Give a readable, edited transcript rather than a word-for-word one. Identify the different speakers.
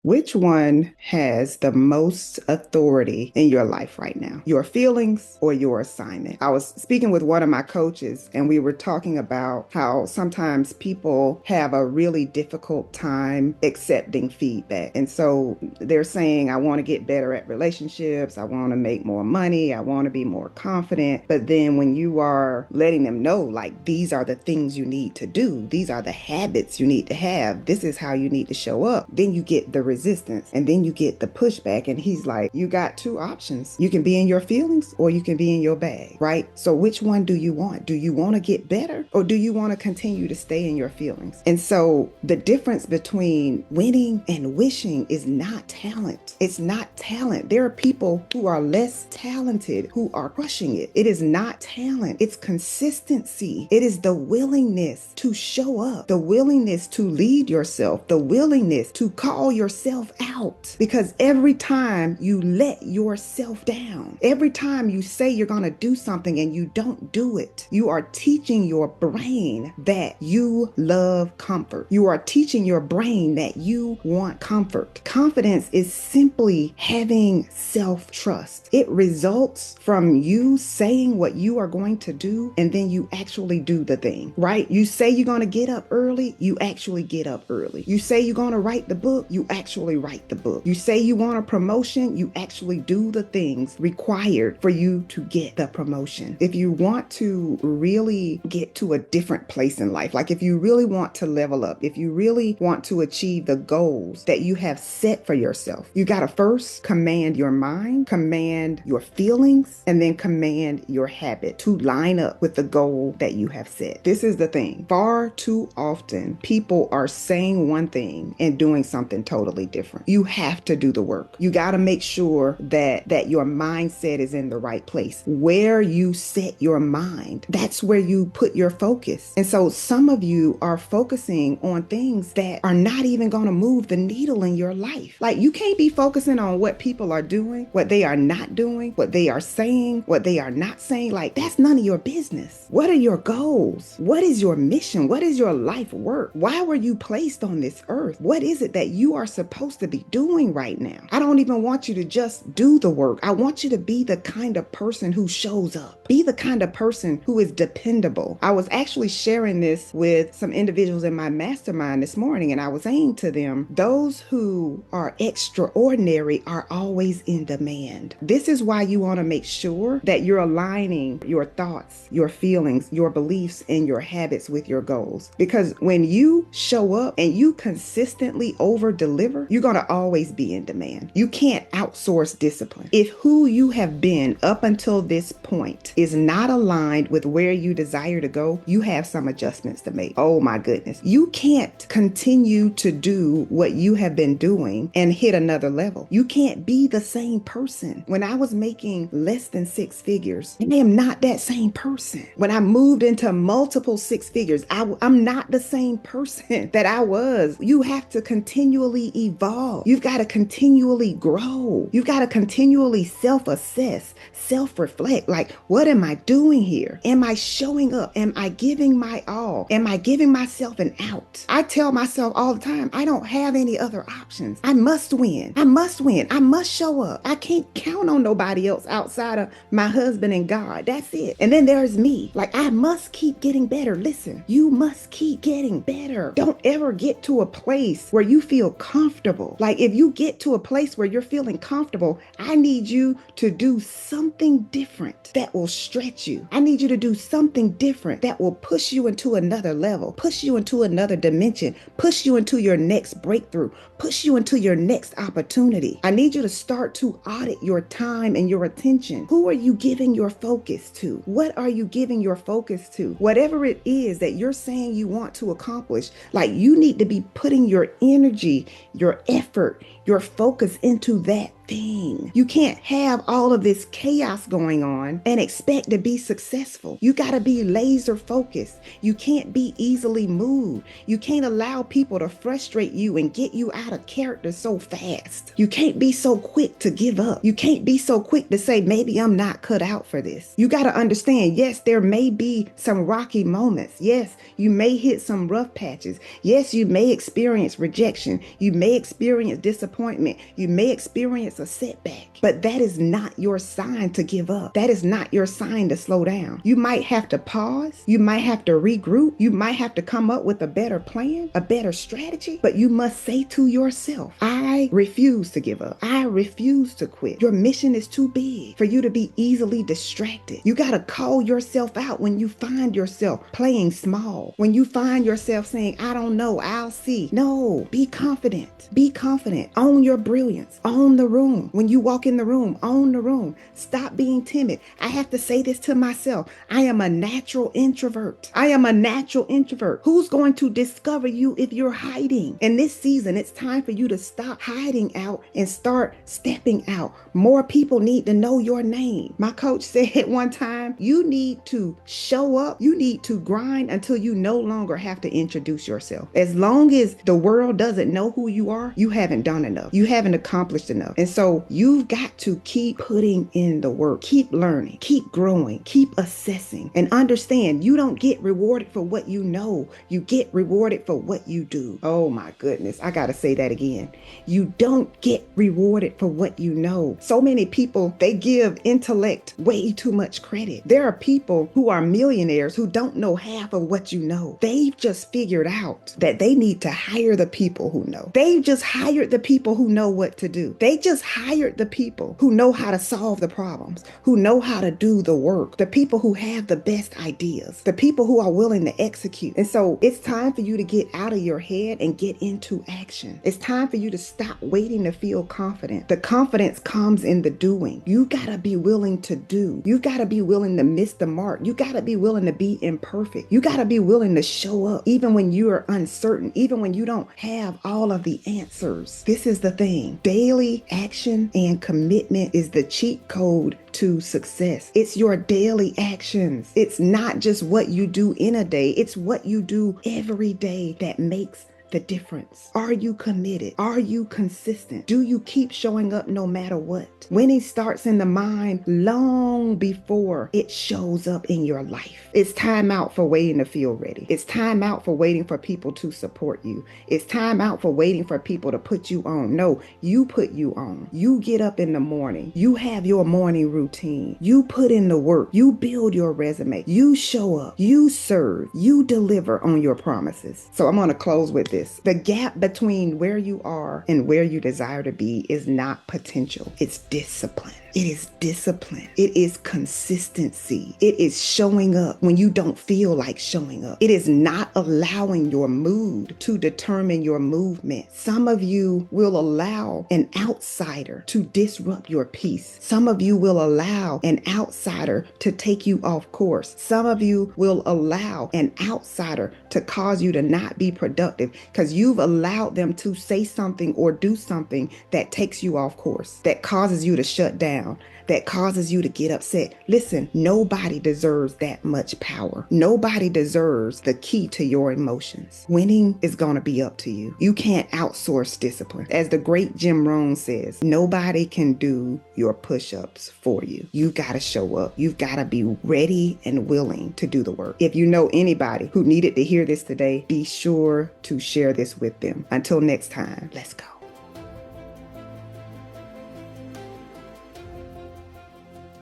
Speaker 1: Which one has the most authority in your life right now? Your feelings or your assignment? I was speaking with one of my coaches and we were talking about how sometimes people have a really difficult time accepting feedback. And so they're saying, I want to get better at relationships. I want to make more money. I want to be more confident. But then when you are letting them know, like, these are the things you need to do, these are the habits you need to have, this is how you need to show up, then you get the resistance and then you get the pushback. And he's like, you got two options. You can be in your feelings or you can be in your bag, right? So which one do you want? Do you want to get better or do you want to continue to stay in your feelings? And so the difference between winning and wishing is not talent. It's not talent. There are people who are less talented who are crushing it. It is not talent. It's consistency. It is the willingness to show up, the willingness to lead yourself, the willingness to call yourself out. Because every time you let yourself down, every time you say you're going to do something and you don't do it, you are teaching your brain that you love comfort. You are teaching your brain that you want comfort. Confidence is simply having self-trust. It results from you saying what you are going to do and then you actually do the thing, right? You say you're going to get up early, you actually get up early. You say you're going to write the book, you actually write the book. You say you want a promotion, you actually do the things required for you to get the promotion. If you want to really get to a different place in life, like if you really want to level up, if you really want to achieve the goals that you have set for yourself, you got to first command your mind, command your feelings, and then command your habit to line up with the goal that you have set. This is the thing. Far too often, people are saying one thing and doing something totally different. You have to do the work. You got to make sure that your mindset is in the right place. Where you set your mind, that's where you put your focus. And so some of you are focusing on things that are not even going to move the needle in your life. Like, you can't be focusing on what people are doing, what they are not doing, what they are saying, what they are not saying. Like, that's none of your business. What are your goals? What is your mission? What is your life work? Why were you placed on this earth? What is it that you are supposed to be doing right now? I don't even want you to just do the work. I want you to be the kind of person who shows up. Be the kind of person who is dependable. I was actually sharing this with some individuals in my mastermind this morning, and I was saying to them, those who are extraordinary are always in demand. This is why you want to make sure that you're aligning your thoughts, your feelings, your beliefs, and your habits with your goals. Because when you show up and you consistently over deliver, you're going to always be in demand. You can't outsource discipline. If who you have been up until this point is not aligned with where you desire to go, you have some adjustments to make. Oh my goodness. You can't continue to do what you have been doing and hit another level. You can't be the same person. When I was making less than six figures, I am not that same person. When I moved into multiple six figures, I'm not the same person that I was. You have to continually evolve. You've got to continually grow. You've got to continually self-assess, self-reflect. Like, what am I doing here? Am I showing up? Am I giving my all? Am I giving myself an out? I tell myself all the time, I don't have any other options. I must win. I must win. I must show up. I can't count on nobody else outside of my husband and God. That's it. And then there's me. Like, I must keep getting better. Listen, you must keep getting better. Don't ever get to a place where you feel comfortable. Like, if you get to a place where you're feeling comfortable, I need you to do something different that will stretch you. I need you to do something different that will push you into another level, push you into another dimension, push you into your next breakthrough, push you into your next opportunity. I need you to start to audit your time and your attention. Who are you giving your focus to? What are you giving your focus to? Whatever it is that you're saying you want to accomplish, like, you need to be putting your energy, your effort, your focus into that thing. You can't have all of this chaos going on and expect to be successful. You got to be laser focused. You can't be easily moved. You can't allow people to frustrate you and get you out of character so fast. You can't be so quick to give up. You can't be so quick to say, maybe I'm not cut out for this. You got to understand, yes, there may be some rocky moments. Yes, you may hit some rough patches. Yes, you may experience rejection. You may experience disappointment. You may experience a setback. But that is not your sign to give up. That is not your sign to slow down. You might have to pause. You might have to regroup. You might have to come up with a better plan, a better strategy. But you must say to yourself, I refuse to give up. I refuse to quit. Your mission is too big for you to be easily distracted. You got to call yourself out when you find yourself playing small. When you find yourself saying, I don't know, I'll see. No, be confident. Be confident. Own your brilliance. Own the room. When you walk in the room, own the room. Stop being timid. I have to say this to myself. I am a natural introvert. I am a natural introvert. Who's going to discover you if you're hiding? In this season, it's time for you to stop hiding out and start stepping out. More people need to know your name. My coach said one time, you need to show up. You need to grind until you no longer have to introduce yourself. As long as the world doesn't know who you are, you haven't done enough. You haven't accomplished enough. And so you've got to keep putting in the work, keep learning, keep growing, keep assessing, and understand you don't get rewarded for what you know. You get rewarded for what you do. Oh my goodness. I got to say that again. You don't get rewarded for what you know. So many people, they give intellect way too much credit. There are people who are millionaires who don't know half of what you know. They've just figured out that they need to hire the people who know. They've just hired the people who know what to do. They just hired the people who know how to solve the problems, who know how to do the work, the people who have the best ideas, the people who are willing to execute. And so it's time for you to get out of your head and get into action. It's time for you to stop waiting to feel confident. The confidence comes in the doing. You gotta be willing to do. You gotta be willing to miss the mark. You gotta be willing to be imperfect. You gotta be willing to show up even when you are uncertain, even when you don't have all of the answers. This is the thing. Daily action and commitment is the cheat code to success. It's your daily actions. It's not just what you do in a day. It's what you do every day that makes the difference. Are you committed? Are you consistent? Do you keep showing up no matter what? Winning starts in the mind long before it shows up in your life. It's time out for waiting to feel ready. It's time out for waiting for people to support you. It's time out for waiting for people to put you on. No, you put you on. You get up in the morning. You have your morning routine. You put in the work. You build your resume. You show up. You serve. You deliver on your promises. So I'm going to close with this. The gap between where you are and where you desire to be is not potential. It's discipline. It is discipline. It is consistency. It is showing up when you don't feel like showing up. It is not allowing your mood to determine your movement. Some of you will allow an outsider to disrupt your peace. Some of you will allow an outsider to take you off course. Some of you will allow an outsider to cause you to not be productive because you've allowed them to say something or do something that takes you off course, that causes you to shut down, that causes you to get upset. Listen, nobody deserves that much power. Nobody deserves the key to your emotions. Winning is going to be up to you. You can't outsource discipline. As the great Jim Rohn says, nobody can do your push-ups for you. You got to show up. You've got to be ready and willing to do the work. If you know anybody who needed to hear this today, be sure to share this with them. Until next time, let's go.